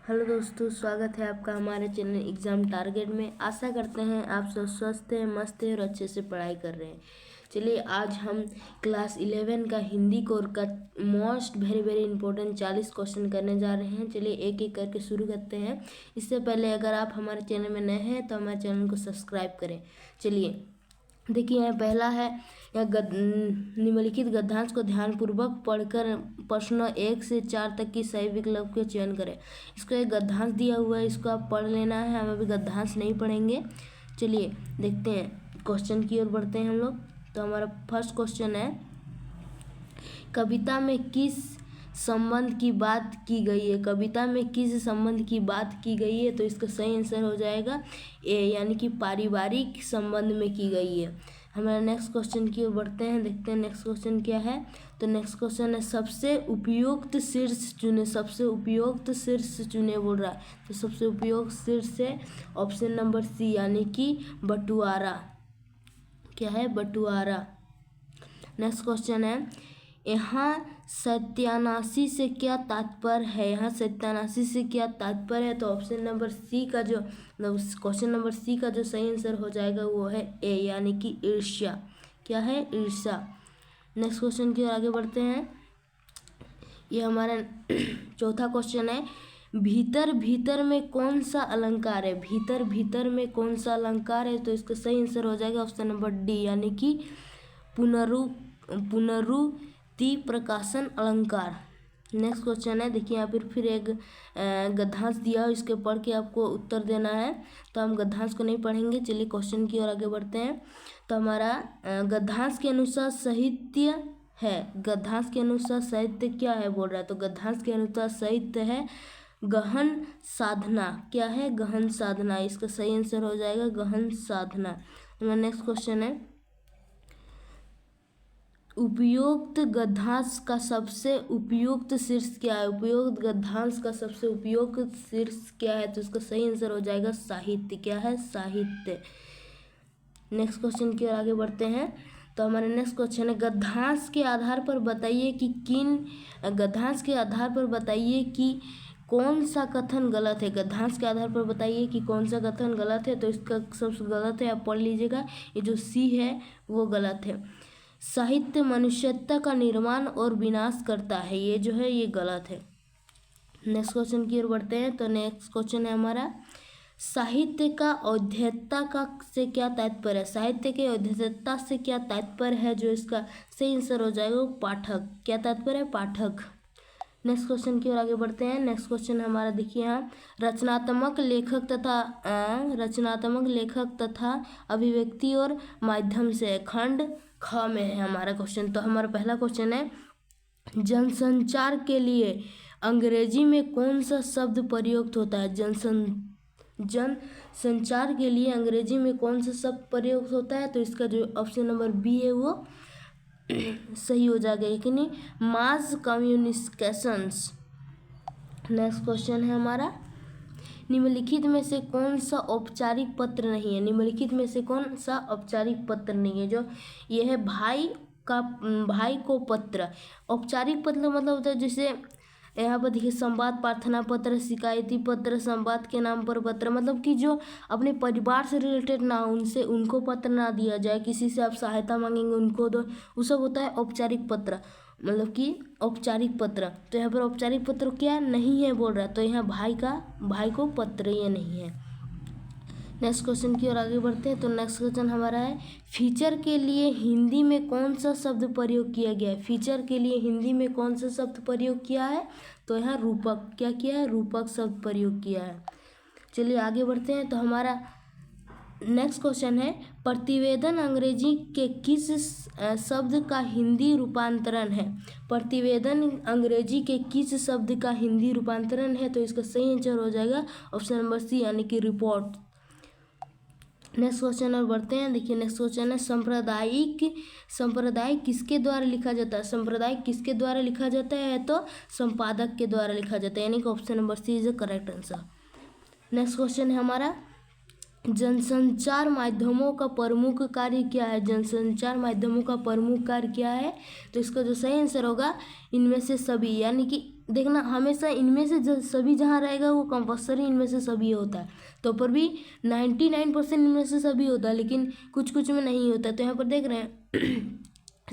Hello दोस्तों, स्वागत है आपका हमारे चैनल एग्ज़ाम टारगेट में। आशा करते हैं आप सब स्वस्थ हैं, मस्त हैं और अच्छे से पढ़ाई कर रहे हैं। चलिए आज हम क्लास 11 का हिंदी कोर का मोस्ट वेरी इंपॉर्टेंट 40 क्वेश्चन करने जा रहे हैं। चलिए एक एक करके शुरू करते हैं। इससे पहले अगर आप हमारे चैनल में नए हैं तो हमारे चैनल को सब्सक्राइब करें। चलिए देखिए, यहाँ पहला है, यह निम्नलिखित गद्यांश को ध्यानपूर्वक पढ़कर प्रश्नों 1 से 4 तक की सही विकल्प का चयन करें। इसको एक गद्यांश दिया हुआ है, इसको आप पढ़ लेना है। हम अभी गद्यांश नहीं पढ़ेंगे। चलिए देखते हैं, क्वेश्चन की ओर बढ़ते हैं हम लोग। तो हमारा फर्स्ट क्वेश्चन है, कविता में किस संबंध की बात की गई है? कविता में किस संबंध की बात की गई है? तो इसका सही आंसर हो जाएगा ए, यानी कि पारिवारिक संबंध में की गई है। हमारा नेक्स्ट क्वेश्चन की ओर बढ़ते हैं, देखते हैं नेक्स्ट क्वेश्चन क्या है। तो नेक्स्ट क्वेश्चन है, सबसे उपयुक्त शीर्ष चुने। सबसे उपयुक्त शीर्ष चुने बोल रहा है। तो सबसे उपयुक्त शीर्ष है ऑप्शन नंबर सी, यानी कि बंटवारा। क्या है? बंटवारा। नेक्स्ट क्वेश्चन है, यहाँ सत्यानाशी से क्या तात्पर्य है? यहाँ सत्यानाशी से क्या तात्पर्य है? तो ऑप्शन नंबर सी का जो क्वेश्चन नंबर सी का जो सही आंसर हो जाएगा वो है ए, यानी कि ईर्ष्या। क्या है? ईर्ष्या। नेक्स्ट क्वेश्चन की ओर आगे बढ़ते हैं। ये हमारा चौथा क्वेश्चन है, भीतर भीतर में कौन सा अलंकार है? भीतर भीतर में कौन सा अलंकार है? तो इसका सही आंसर हो जाएगा ऑप्शन नंबर डी, यानी कि पुनरुक्ति प्रकाशन अलंकार। नेक्स्ट क्वेश्चन है, देखिए यहाँ पर फिर एक गद्यांश दिया हो, इसके पढ़ के आपको उत्तर देना है। तो हम गद्यांश को नहीं पढ़ेंगे। चलिए क्वेश्चन की ओर आगे बढ़ते हैं। तो हमारा गद्यांश के अनुसार साहित्य है। गद्यांश के अनुसार साहित्य क्या है बोल रहा है? तो गद्यांश के अनुसार साहित्य है गहन साधना। क्या है? गहन साधना। इसका सही आंसर हो जाएगा गहन साधना। हमारा नेक्स्ट क्वेश्चन है, उपयुक्त गद्यांश का सबसे उपयुक्त शीर्ष क्या है? उपयुक्त गद्यांश का सबसे उपयुक्त शीर्ष क्या है? तो इसका सही आंसर हो जाएगा साहित्य। क्या है? साहित्य। नेक्स्ट क्वेश्चन की ओर आगे बढ़ते हैं। तो हमारा नेक्स्ट क्वेश्चन है, गद्यांश के आधार पर बताइए कि कौन सा कथन गलत है? गद्यांश के आधार पर बताइए कि कौन सा कथन गलत है। तो इसका सबसे गलत है, आप पढ़ लीजिएगा। ये जो सी है वो गलत है। साहित्य मनुष्यता का निर्माण और विनाश करता है, ये जो है ये गलत है। नेक्स्ट क्वेश्चन की ओर बढ़ते हैं। तो नेक्स्ट क्वेश्चन है हमारा, साहित्य का औद्धत्यता का से क्या तात्पर्य है? साहित्य के औद्धत्यता से क्या तात्पर्य है? जो इसका सही आंसर हो जाएगा वो पाठक। क्या तात्पर्य है? पाठक। नेक्स्ट क्वेश्चन की ओर आगे बढ़ते हैं। नेक्स्ट क्वेश्चन हमारा देखिए यहाँ, रचनात्मक लेखक तथा अभिव्यक्ति और माध्यम से, खंड ख में है हमारा क्वेश्चन। तो हमारा पहला क्वेश्चन है, जनसंचार के लिए अंग्रेजी में कौन सा शब्द प्रयुक्त होता है? जनसंचार के लिए अंग्रेजी में कौन सा शब्द प्रयुक्त होता है? तो इसका जो ऑप्शन नंबर बी है वो सही हो जाएगा, यानी मास कम्युनिकेशंस। नेक्स्ट क्वेश्चन है हमारा, निम्नलिखित में से कौन सा औपचारिक पत्र नहीं है? निम्नलिखित में से कौन सा औपचारिक पत्र नहीं है? जो ये है भाई को पत्र। औपचारिक पत्र मतलब होता है, जैसे यहाँ पर देखिए, संवाद, प्रार्थना पत्र, शिकायती पत्र, संवाद के नाम पर पत्र, मतलब कि जो अपने परिवार से रिलेटेड ना हो, उनको पत्र ना दिया जाए। किसी से आप सहायता मांगेंगे उनको दो, वो सब होता है औपचारिक पत्र, मतलब कि औपचारिक पत्र। तो यहाँ पर औपचारिक पत्र क्या नहीं है बोल रहा है? तो यहाँ भाई को पत्र ये नहीं है। नेक्स्ट क्वेश्चन की ओर आगे बढ़ते हैं। तो नेक्स्ट क्वेश्चन हमारा है, फीचर के लिए हिंदी में कौन सा शब्द प्रयोग किया गया है? फीचर के लिए हिंदी में कौन सा शब्द प्रयोग किया है? तो यहाँ रूपक। क्या किया है? रूपक शब्द प्रयोग किया है। चलिए आगे बढ़ते हैं। तो हमारा नेक्स्ट क्वेश्चन है, प्रतिवेदन अंग्रेजी के किस शब्द का हिंदी रूपांतरण है? प्रतिवेदन अंग्रेजी के किस शब्द का हिंदी रूपांतरण है? तो इसका सही आंसर हो जाएगा ऑप्शन नंबर सी, यानी कि रिपोर्ट। नेक्स्ट क्वेश्चन और बढ़ते हैं। देखिए नेक्स्ट क्वेश्चन है, संप्रदाय किसके द्वारा लिखा जाता है? संप्रदाय किसके द्वारा लिखा जाता है? तो संपादक के द्वारा लिखा जाता है, यानी कि option number C is the correct answer. Next question है हमारा, जनसंचार माध्यमों का प्रमुख कार्य क्या है? जनसंचार माध्यमों का प्रमुख कार्य क्या है? तो इसका जो सही आंसर होगा, इनमें से सभी, यानी कि देखना हमेशा इनमें से सभी जहाँ रहेगा वो कंपल्सरी इनमें से सभी होता है। तो पर भी 99% इनमें से सभी होता है, लेकिन कुछ कुछ में नहीं होता। तो यहाँ पर देख रहे हैं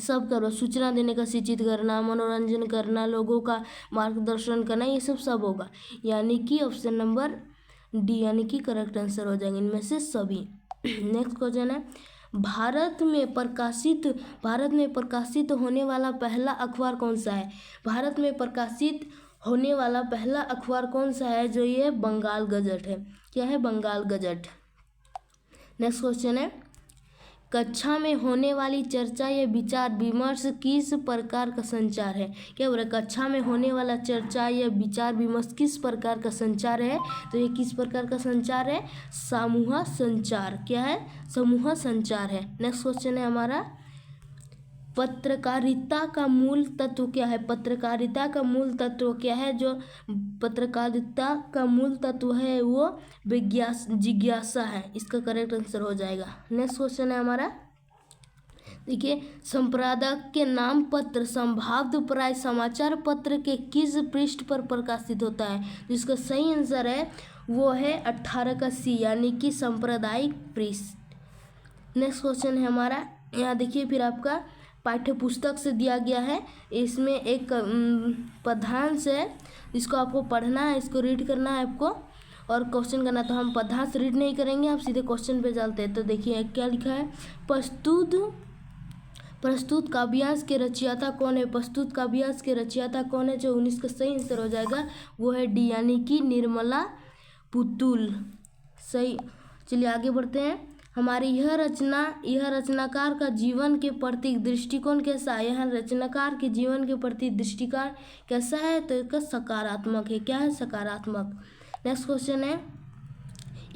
सब करो, सूचना देने का शिक्षित करना, मनोरंजन करना, लोगों का मार्गदर्शन करना, ये सब होगा। यानी कि ऑप्शन नंबर डी यानी कि करेक्ट आंसर हो जाएंगे इनमें से सभी। नेक्स्ट क्वेश्चन है, भारत में प्रकाशित होने वाला पहला अखबार कौन सा है? भारत में प्रकाशित होने वाला पहला अखबार कौन सा है? जो ये बंगाल गजट है। क्या है? बंगाल गजट। नेक्स्ट क्वेश्चन है, कक्षा में होने वाली चर्चा या विचार विमर्श किस प्रकार का संचार है? क्या बोल रहा है? कक्षा में होने वाला चर्चा या विचार विमर्श किस प्रकार का संचार है? तो ये किस प्रकार का संचार है? समूह संचार। क्या है? समूह संचार है। नेक्स्ट क्वेश्चन है हमारा, पत्रकारिता का मूल तत्व क्या है? पत्रकारिता का मूल तत्व क्या है? जो पत्रकारिता का मूल तत्व है वो जिज्ञासा है। इसका करेक्ट आंसर हो जाएगा। नेक्स्ट क्वेश्चन है हमारा, देखिए, संपादक के नाम पत्र संभाव्य प्राय समाचार पत्र के किस पृष्ठ पर प्रकाशित होता है? जिसका सही आंसर है वो है 18 का सी यानी कि सांप्रदायिक पृष्ठ। नेक्स्ट क्वेश्चन है हमारा, यहाँ देखिए फिर आपका पाठ्य पुस्तक से दिया गया है। इसमें एक पद्यांश है, इसको आपको पढ़ना है, इसको रीड करना है आपको और क्वेश्चन करना। तो हम पद्यांश रीड नहीं करेंगे, आप सीधे क्वेश्चन पे चलते हैं। तो देखिए क्या लिखा है, प्रस्तुत काव्यांश के रचयिता कौन है? प्रस्तुत काव्यांश के रचयिता कौन है? जो 19 का सही आंसर हो जाएगा वो है डी यानी कि निर्मला पुतुल। सही। चलिए आगे बढ़ते हैं। हमारी यह रचनाकार का जीवन के प्रति दृष्टिकोण कैसा है? यह रचनाकार के जीवन के प्रति दृष्टिकोण कैसा है? तो इसका सकारात्मक है। क्या है? सकारात्मक। नेक्स्ट क्वेश्चन है,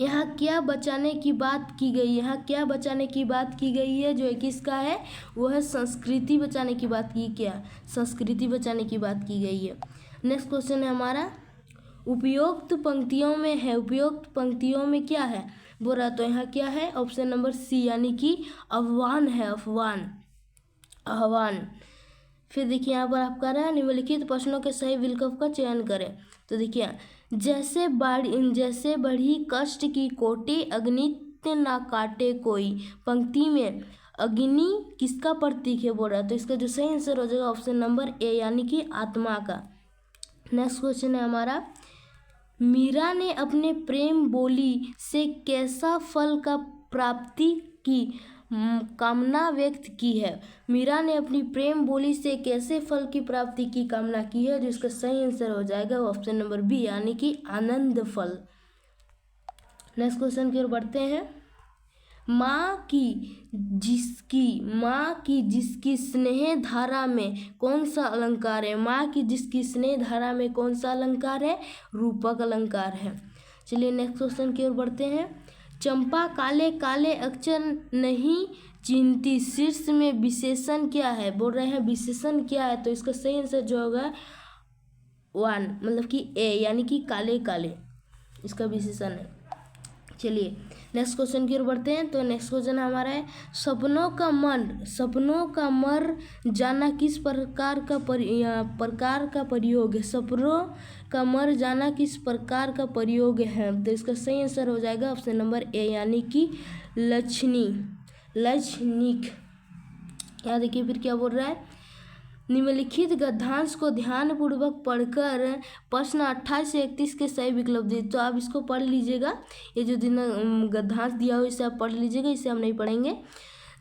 यहाँ क्या बचाने की बात की गई? यहाँ क्या बचाने की बात की गई है? जो 21 का है वो है संस्कृति बचाने की बात की। क्या? संस्कृति बचाने की बात की गई है। नेक्स्ट क्वेश्चन है हमारा, उपयुक्त पंक्तियों में है, उपयुक्त पंक्तियों में क्या है बोल रहा? तो यहाँ क्या है? ऑप्शन नंबर सी यानी कि आह्वान है। आह्वान। फिर देखिए यहाँ पर आप कह रहे हैं निम्नलिखित प्रश्नों के सही विकल्प का चयन करें। तो देखिए, जैसे बढ़ी कष्ट की कोटि अग्नित ना काटे कोई, पंक्ति में अग्नि किसका प्रतीक है बोल रहा है? तो इसका जो सही आंसर हो जाएगा ऑप्शन नंबर ए यानी कि आत्मा का। नेक्स्ट क्वेश्चन है हमारा, मीरा ने अपने प्रेम बोली से कैसा फल का प्राप्ति की कामना व्यक्त की है? मीरा ने अपनी प्रेम बोली से कैसे फल की प्राप्ति की कामना की है? जिसका सही आंसर हो जाएगा ऑप्शन नंबर बी यानी कि आनंद फल। नेक्स्ट क्वेश्चन की ओर बढ़ते हैं, माँ की जिसकी स्नेह धारा में कौन सा अलंकार है? माँ की जिसकी स्नेह धारा में कौन सा अलंकार है? रूपक अलंकार है। चलिए नेक्स्ट क्वेश्चन की ओर बढ़ते हैं, चंपा काले काले अक्षर नहीं चिन्हती, शीर्ष में विशेषण क्या है? बोल रहे हैं विशेषण क्या है? तो इसका सही आंसर जो होगा 1 मतलब कि ए यानी कि काले काले इसका विशेषण है। चलिए नेक्स्ट क्वेश्चन की ओर बढ़ते हैं। तो नेक्स्ट क्वेश्चन हमारा है, सपनों का मर जाना किस प्रकार का प्रयोग है? सपनों का मर जाना किस प्रकार का प्रयोग है? तो इसका सही आंसर हो जाएगा ऑप्शन नंबर ए यानी कि लक्षणिक। यहाँ देखिए फिर क्या बोल रहा है, निम्नलिखित गद्यांश को ध्यानपूर्वक पढ़कर प्रश्न 28 से 31 के सही विकल्प दिए। तो आप इसको पढ़ लीजिएगा, ये जो दिन गद्यांश दिया हो इसे आप पढ़ लीजिएगा, इसे हम नहीं पढ़ेंगे।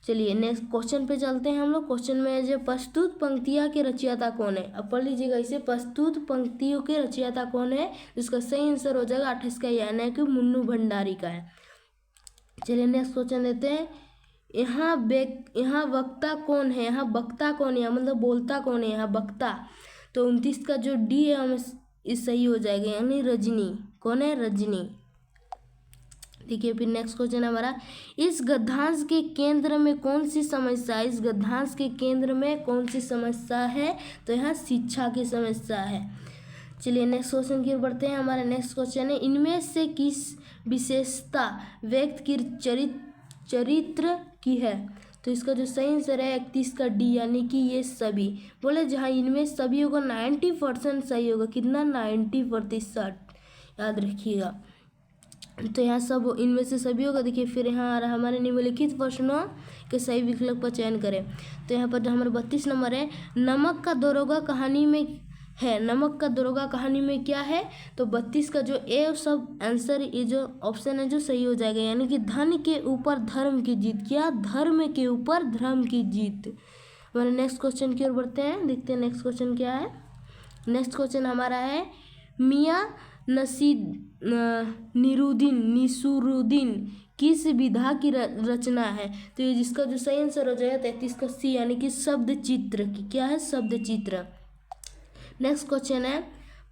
चलिए नेक्स्ट क्वेश्चन पे चलते हैं हम लोग। क्वेश्चन में जो प्रस्तुत पंक्तियाँ के रचयिता कौन है? अब पढ़ लीजिएगा इसे, प्रस्तुत पंक्तियों के रचयिता कौन है? जिसका सही आंसर हो जाएगा 28 का यानी कि मुन्नू भंडारी का है। चलिए नेक्स्ट क्वेश्चन देते हैं, यहाँ वक्ता कौन है? यहाँ वक्ता कौन है मतलब बोलता कौन है? यहाँ वक्ता। तो 29 का जो डी है हमें इस सही हो जाएगा यानी रजनी। कौन है? रजनी। देखिए फिर नेक्स्ट क्वेश्चन हमारा, इस गद्यांश के केंद्र में कौन सी समस्या है? इस गद्यांश के केंद्र में कौन सी समस्या है? तो यहाँ शिक्षा की समस्या है। चलिए नेक्स्ट क्वेश्चन की ओर बढ़ते हैं। हमारा नेक्स्ट क्वेश्चन है, इनमें से किस विशेषता व्यक्ति की चरित्र की है? तो इसका जो सही आंसर है 31 का डी, यानी कि ये सभी। बोले जहाँ इनमें सभी होगा 90% सही होगा। कितना? 90%, याद रखिएगा। तो यहाँ सब इनमें से सभी होगा। देखिए फिर यहाँ आ रहा हमारे निम्नलिखित प्रश्नों के सही विकल्प का चयन करें। तो यहाँ पर जो हमारा 32 नंबर है, नमक का दरोगा कहानी में है। नमक का दरोगा कहानी में क्या है? तो 32 का जो ए सब आंसर, ये जो ऑप्शन है जो सही हो जाएगा, यानी कि धन के ऊपर धर्म की जीत। क्या? धर्म के ऊपर धर्म की जीत। हमारे नेक्स्ट क्वेश्चन की ओर बढ़ते हैं, देखते हैं नेक्स्ट क्वेश्चन क्या है। नेक्स्ट क्वेश्चन हमारा है, मियाँ निसुरुद्दीन किस विधा की रचना है? तो ये जिसका जो सही आंसर हो जाएगा 33 का सी, यानी कि शब्द चित्र की। क्या है? शब्द चित्र। नेक्स्ट क्वेश्चन है,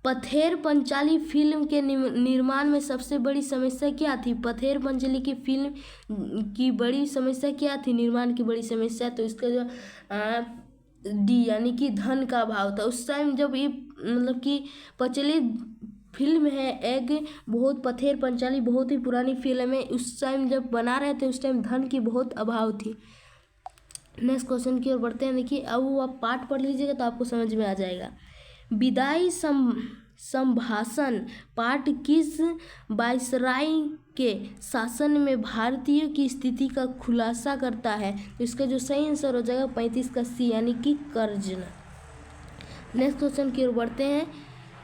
पथेर पंचाली फिल्म के निर्माण में सबसे बड़ी समस्या क्या थी? पथेर पंचाली की फिल्म की बड़ी समस्या क्या थी? निर्माण की बड़ी समस्या, तो इसका जो डी, यानी कि धन का अभाव था। उस टाइम जब ये मतलब कि प्रचलित फिल्म है, एक बहुत पथेर पंचाली बहुत ही पुरानी फिल्म है, उस टाइम जब बना रहे थे उस टाइम धन की बहुत अभाव थी। नेक्स्ट क्वेश्चन की ओर बढ़ते हैं। देखिए अब वो आप पाठ पढ़ लीजिएगा तो आपको समझ में आ जाएगा। विदाई संभाषण पाठ किस वायसराय के शासन में भारतीयों की स्थिति का खुलासा करता है? तो इसका जो सही आंसर हो जाएगा 35 का सी, यानी कि कर्जन। नेक्स्ट क्वेश्चन की ओर बढ़ते हैं,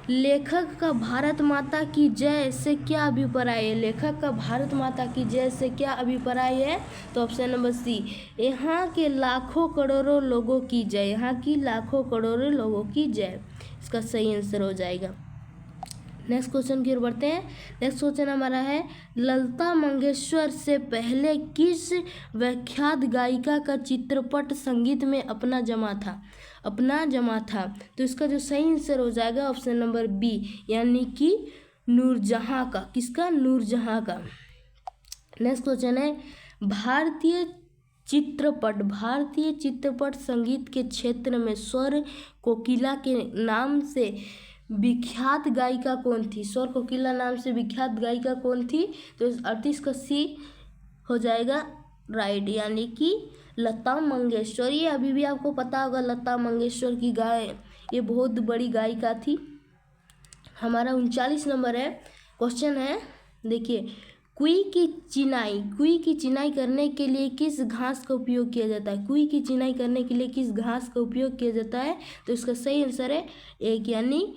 लेखक का भारत माता की जय से क्या अभिप्राय है? लेखक का भारत माता की जय से क्या अभिप्राय है? तो ऑप्शन नंबर सी, यहाँ के लाखों करोड़ों लोगों की जय। यहाँ की लाखों करोड़ों लोगों की जय, इसका सही आंसर हो जाएगा। नेक्स्ट क्वेश्चन की ओर बढ़ते हैं। नेक्स्ट क्वेश्चन हमारा है, लता मंगेशकर से पहले किस विख्यात गायिका का चित्रपट संगीत में अपना जमा था? तो इसका जो सही आंसर हो जाएगा ऑप्शन नंबर बी, यानी कि नूरजहां का। किसका? नूरजहां का। नेक्स्ट क्वेश्चन है, भारतीय चित्रपट संगीत के क्षेत्र में स्वर कोकिला के नाम से विख्यात गायिका कौन थी? स्वर कोकिला नाम से विख्यात गायिका कौन थी? तो 38 का सी हो जाएगा राइट, यानी कि लता मंगेशकर। ये अभी भी आपको पता होगा, लता मंगेशकर की ये बहुत बड़ी गायिका थी। हमारा 39 नंबर है, क्वेश्चन है, देखिए कुई की चिनाई करने के लिए किस घास का उपयोग किया जाता है? कुई की चिनाई करने के लिए किस घास का उपयोग किया जाता है? तो इसका सही आंसर है एक, यानी